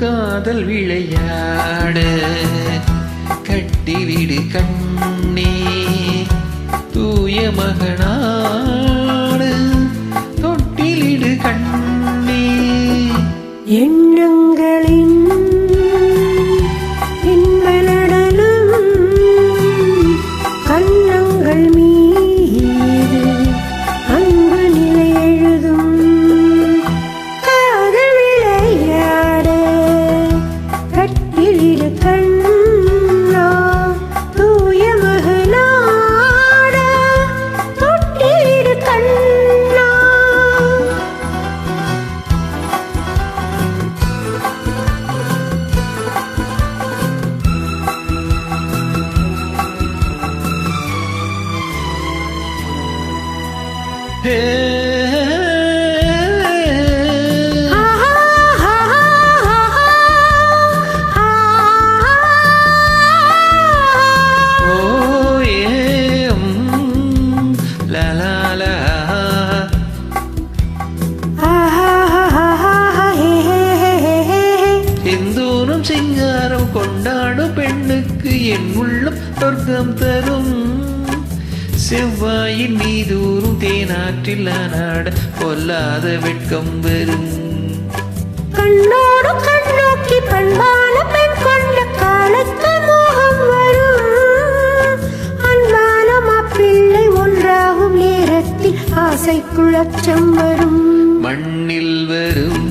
காதல் விளையாட கட்டிவிடு கண்ணே தூய மகனாடு தொட்டிலிடு கண்ணே எண்ணங்களின் பின்மலடலும் கண்ணங்கள் மீது அன்பு நிலை எழுதும் காதல் விளையாட கட்டிலிடு கண்ணா தூய மகனாட தொட்டிலிடு கண்ணா. எந்தோறும் சிங்காரம் கொண்டாடும் பெண்ணுக்கு என் உள்ளம் சொர்க்கம் தரும் செவ்வாயின் மீதூரும் தேனாற்றில் நாட பொல்லாத வெட்கம் வரும் கண்ணோடு கண்ணோக்கி பண்பான பெண் கொண்ட காலத்து மோகம் வரும் அன்பான மாப்பிள்ளை ஒன்றாகும் நேரத்தில் ஆசைக்குள் அச்சம் வரும் மண்ணில் வரும்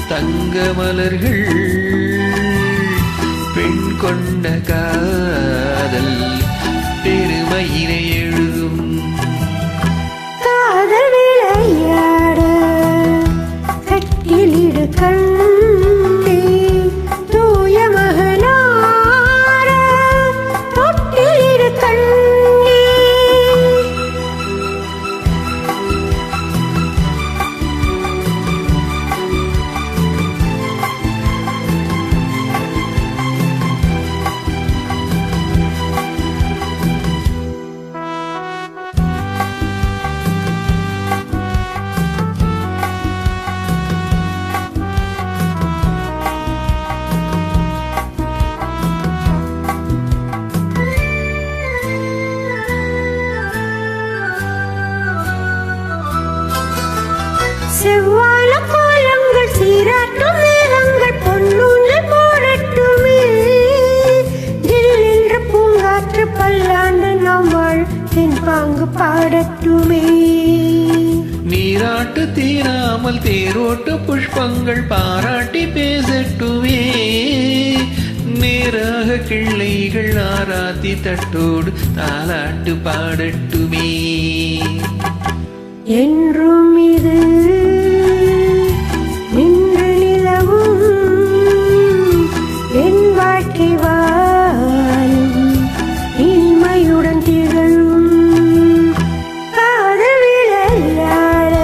தங்க மலர்கள் பெண் கொண்ட காதல் பெருமையினை எழுதும் காதல் விளையாட கட்டிலிடு கண்ணே தூய மகனாட தொட்டிலிடு கண்ணே. செவ்வாழ கோலங்கள் சீராட்டும் மேகங்கள் பொன்னூஞ்சல் போடட்டுமே ஜில்லென்ற பூங்காற்று பல்லாண்டு நாம் வாழ் தென்பாங்கு பாடட்டுமே நீராட்டு தீராமல் தேரோட்டு புஷ்பங்கள் பாராட்டி பேசட்டுமே நேராக கிள்ளைகள் ஆராத்தி தட்டோடு தாலாட்டு பாடட்டுமே என்றும் இது நின்று நிலவும் என் வாழ்க்கை வாழும் இனிமையுடன் திகழும் காதல் விளையாட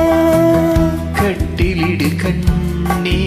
கட்டிலிடு கண்ணே